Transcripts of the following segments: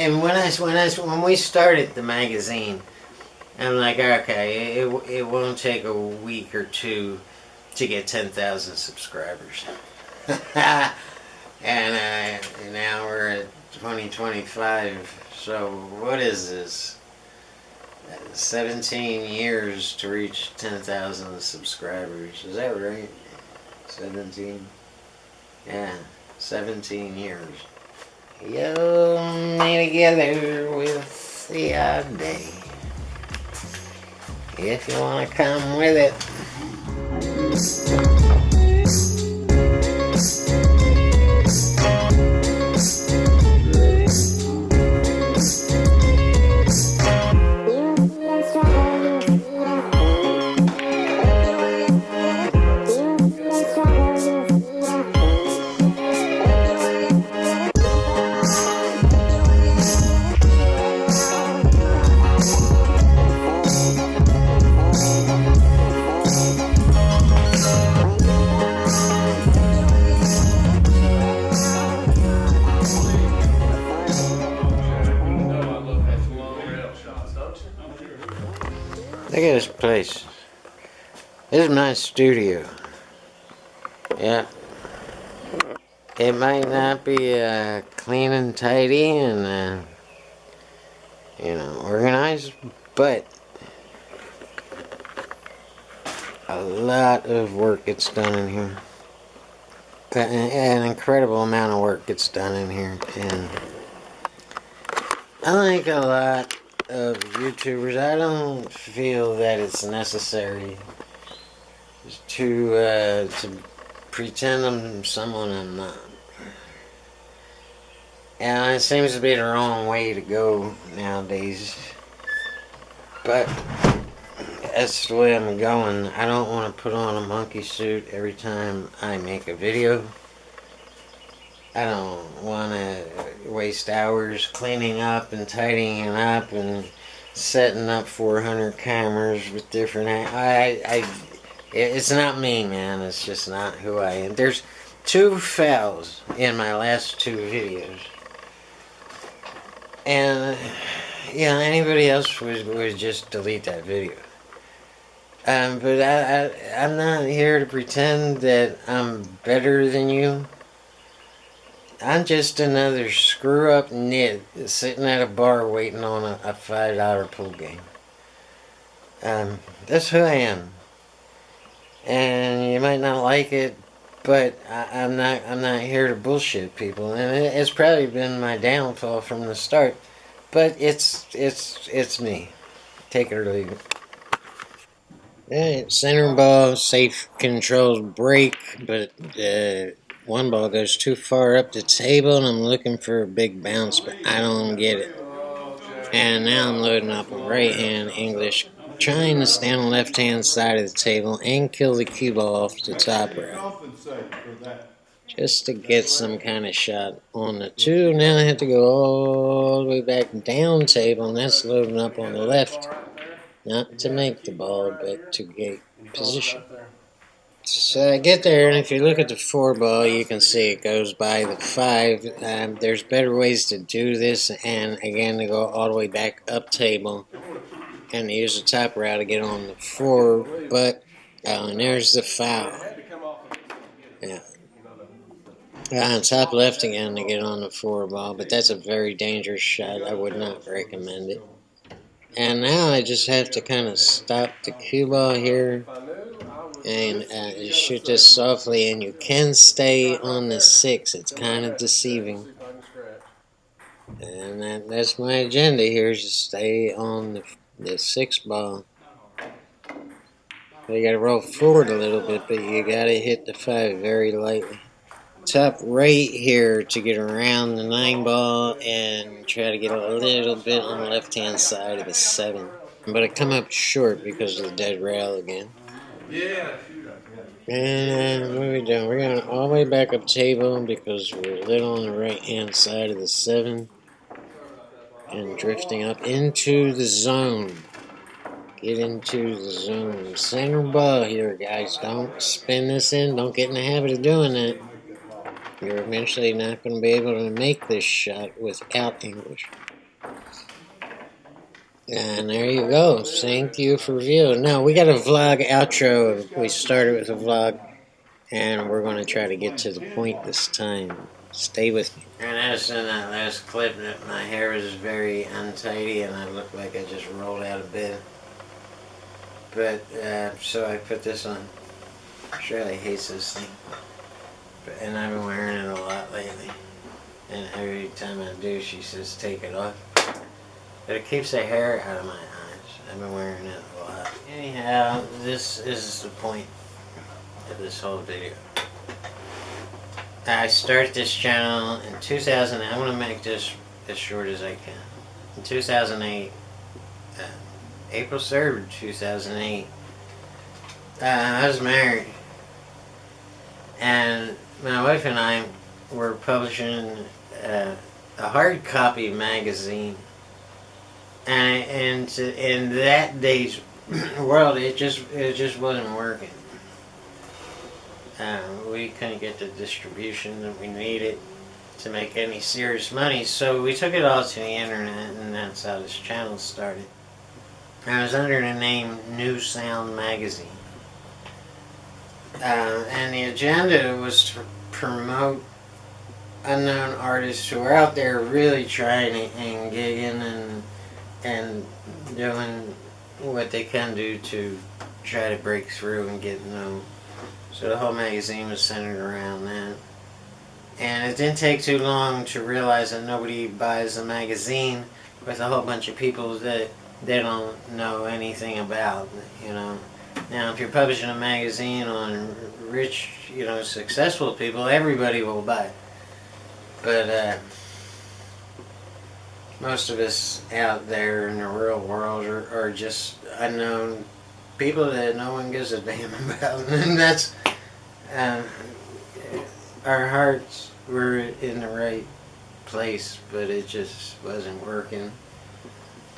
and when we started the magazine, I'm like, okay, it won't take a week or two to get 10,000 subscribers. And now we're at 2025. So what is this? 17 years to reach 10,000 subscribers. Is that right? 17? Yeah, 17 years. You'll me together with the odd day. If you want to come with it. Look at this place. This is my studio. Yeah. It might not be clean and tidy and, organized, but a lot of work gets done in here. An incredible amount of work gets done in here. And I like a lot of YouTubers. I don't feel that it's necessary to pretend I'm someone I'm not. And it seems to be the wrong way to go nowadays. But that's the way I'm going. I don't want to put on a monkey suit every time I make a video. I don't want to waste hours cleaning up and tidying up and setting up 400 cameras with different... It's not me, man. It's just not who I am. There's 2 fails in my last 2 videos. And, anybody else would just delete that video. But I'm not here to pretend that I'm better than you. I'm just another screw-up nit sitting at a bar waiting on a $5 pool game. That's who I am. And you might not like it, but I'm not here to bullshit people. And it's probably been my downfall from the start. But it's me. Take it or leave it. Alright, center ball, safe controlled break, but one ball goes too far up the table, and I'm looking for a big bounce, but I don't get it. And now I'm loading up a right-hand English, trying to stay on the left-hand side of the table and kill the cue ball off the top rail. Just to get some kind of shot on the 2. Now I have to go all the way back down table, and that's loading up on the left. Not to make the ball, but to get position. So I get there, and if you look at the 4 ball, you can see it goes by the 5. There's better ways to do this, and again, to go all the way back up table and use the top rail to get on the 4. But and there's the foul. Yeah. Top left again to get on the 4 ball, but that's a very dangerous shot. I would not recommend it. And now I just have to kind of stop the cue ball here and shoot this softly, and you can stay on the 6. It's kind of deceiving. And that's my agenda here, is to stay on the 6 ball. So you got to roll forward a little bit, but you got to hit the 5 very lightly. Top right here to get around the 9 ball and try to get a little bit on the left-hand side of the 7. But I come up short because of the dead rail again. And what are we doing? We're going all the way back up table because we're a little on the right-hand side of the 7. And drifting up into the zone. Get into the zone. Center ball here, guys. Don't spin this in. Don't get in the habit of doing that. You're eventually not going to be able to make this shot without English. And there you go. Thank you for viewing. Now, we got a vlog outro. We started with a vlog, and we're going to try to get to the point this time. Stay with me. And as in that last clip, that my hair was very untidy, and I looked like I just rolled out of bed. But, so I put this on. Shirley hates this thing. And I've been wearing it a lot lately. And every time I do, she says, take it off. But it keeps the hair out of my eyes. I've been wearing it a lot. Anyhow, this is the point of this whole video. I started this channel in 2000. I want to make this as short as I can. In 2008, April 3rd, 2008, I was married. And my wife and I were publishing a hard copy magazine. And in that day's world, it just wasn't working. We couldn't get the distribution that we needed to make any serious money, so we took it all to the internet, and that's how this channel started. I was under the name New Sound Magazine. And the agenda was to promote unknown artists who are out there really trying and gigging and doing what they can do to try to break through and get known. So the whole magazine was centered around that. And it didn't take too long to realize that nobody buys a magazine with a whole bunch of people that they don't know anything about, you know. Now, if you're publishing a magazine on rich, you know, successful people, everybody will buy it. But most of us out there in the real world are just unknown people that no one gives a damn about. And that's, our hearts were in the right place, but it just wasn't working.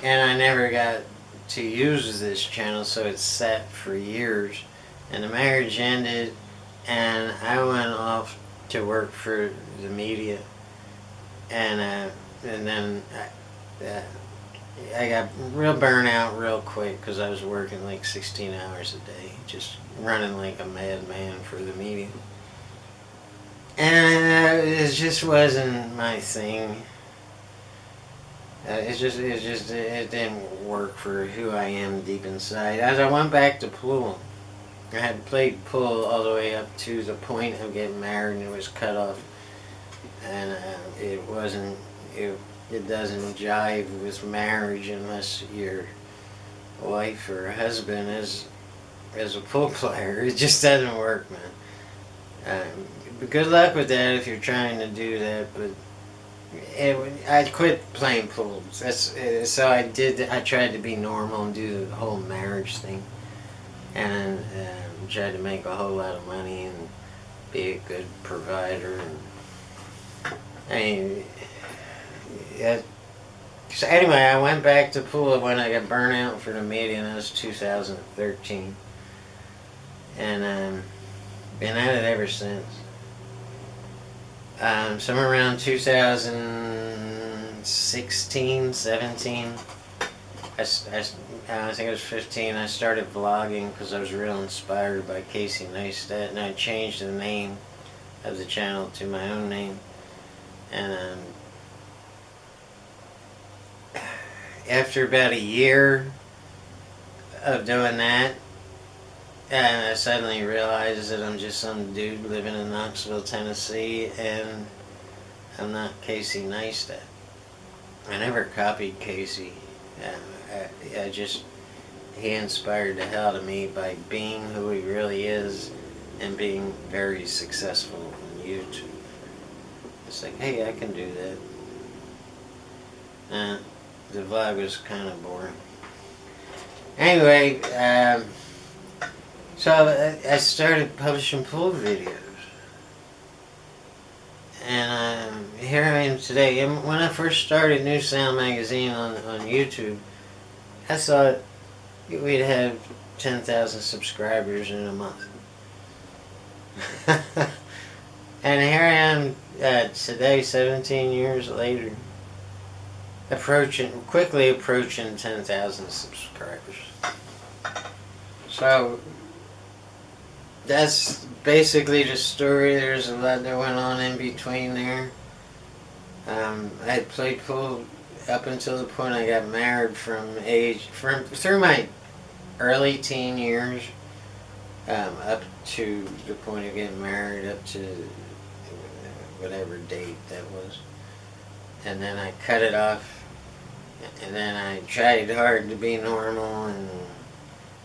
And I never got to use this channel, so it sat for years. And the marriage ended, and I went off to work for the media. And then I got real burnout real quick because I was working like 16 hours a day, just running like a madman for the media. And it just wasn't my thing. It didn't work for who I am deep inside. As I went back to pool, I had played pool all the way up to the point of getting married, and it was cut off. And it doesn't jive with marriage unless your wife or husband is a pool player. It just doesn't work, man. But good luck with that if you're trying to do that. But I quit playing pool. So I tried to be normal and do the whole marriage thing, and tried to make a whole lot of money and be a good provider. So anyway, I went back to pool when I got burnt out for the media, and that was 2013. And been at it ever since. Somewhere around 2016, 17, I think it was 15, I started vlogging because I was real inspired by Casey Neistat, and I changed the name of the channel to my own name. And after about a year of doing that, I suddenly realized that I'm just some dude living in Knoxville, Tennessee, and I'm not Casey Neistat. I never copied Casey. He inspired the hell out of me by being who he really is and being very successful on YouTube. It's like, hey, I can do that. The vlog was kind of boring. Anyway, so I started publishing pool videos. And here I am today. And when I first started New Sound Magazine on YouTube, I thought we'd have 10,000 subscribers in a month. And here I am today, 17 years later, quickly approaching 10,000 subscribers. So that's basically the story. There's a lot that went on in between there. I had played pool up until the point I got married through my early teen years, up to the point of getting married, up to whatever date that was. And then I cut it off, and then I tried hard to be normal and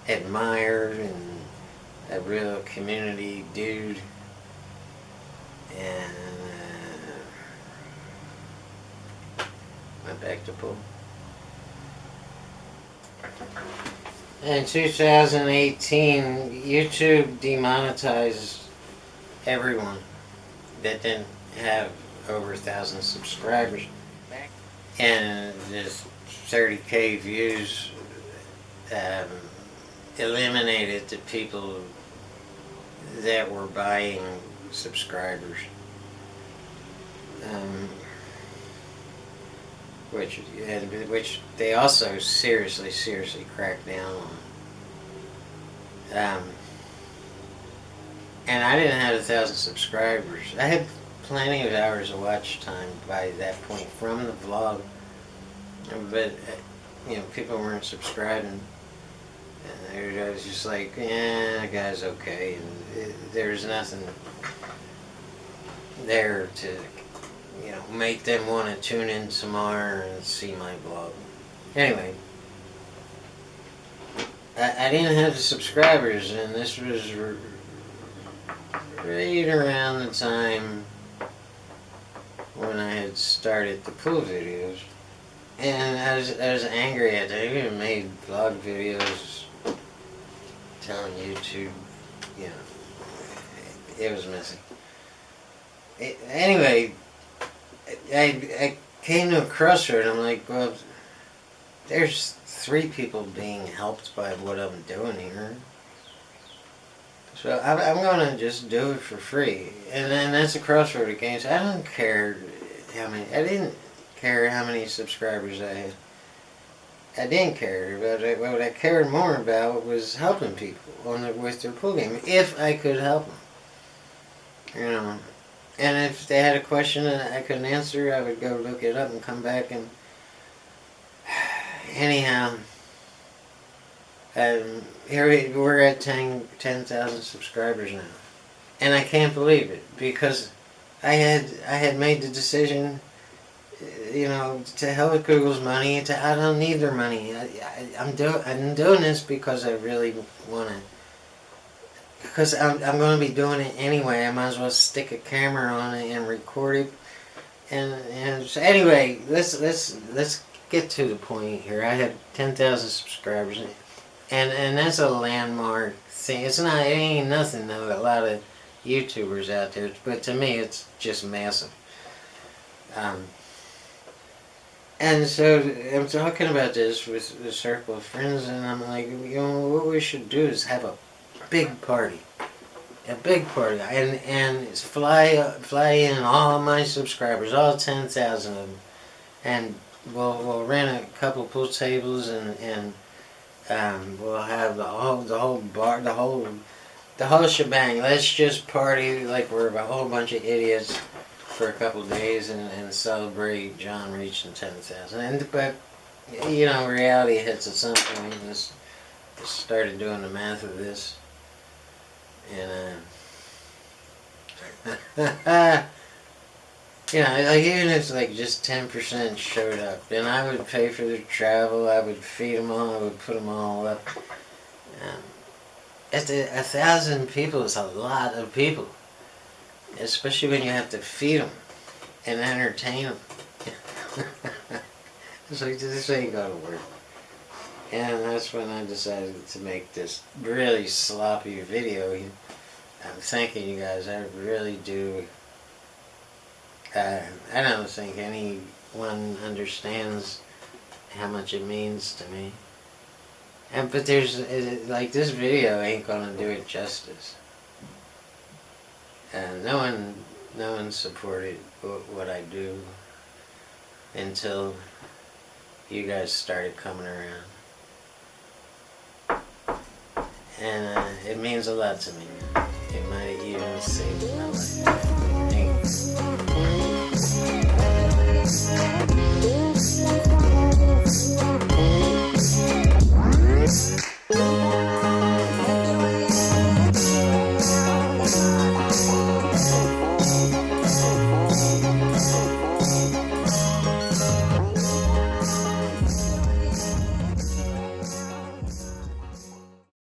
admired and a real community dude. And went back to pool. In 2018, YouTube demonetized everyone that didn't have over 1,000 subscribers, and just 30K views eliminated the people that were buying subscribers, which they also seriously cracked down on. And I didn't have 1,000 subscribers. I had plenty of hours of watch time by that point from the vlog, but people weren't subscribing. And I was just like, yeah, the guy's okay, and there's nothing there to make them want to tune in tomorrow and see my vlog. Anyway, I didn't have the subscribers, and this was right around the time when I had started the pool videos. And I was angry at it. I even made vlog videos telling YouTube, it was messy. Anyway, I came to a crossroad. I'm like, well, there's 3 people being helped by what I'm doing here. So I'm going to just do it for free. And then that's a crossroad again. So I don't care I didn't care how many subscribers I had. I didn't care about it. What I cared more about was helping people with their pool game, if I could help them. And if they had a question that I couldn't answer, I would go look it up and come back and... Anyhow, here we're at 10,000 subscribers now. And I can't believe it, because I had made the decision, to hell with Google's money. I don't need their money. I'm doing this because I really want to. Because I'm going to be doing it anyway. I might as well stick a camera on it and record it. And so anyway, let's get to the point here. I had 10,000 subscribers, and that's a landmark thing. It ain't nothing though. A lot of YouTubers out there, but to me, it's just massive. And so I'm talking about this with a circle of friends, and I'm like, what we should do is have a big party, and it's fly in all my subscribers, all 10,000 of them, and we'll rent a couple pool tables, and we'll have the whole bar, the whole shebang. Let's just party like we're a whole bunch of idiots for a couple of days and celebrate John reaching 10,000. But reality hits at some point. And just started doing the math of this, and like even if just 10% showed up, then I would pay for their travel. I would feed them all. I would put them all up. 1,000 people is a lot of people, especially when you have to feed them and entertain them. It's like, this ain't gonna work. And that's when I decided to make this really sloppy video. I'm thanking you guys. I really do. I don't think anyone understands how much it means to me. But there's, this video ain't gonna do it justice. No one no one supported what I do until you guys started coming around. And it means a lot to me. It might have even saved my life.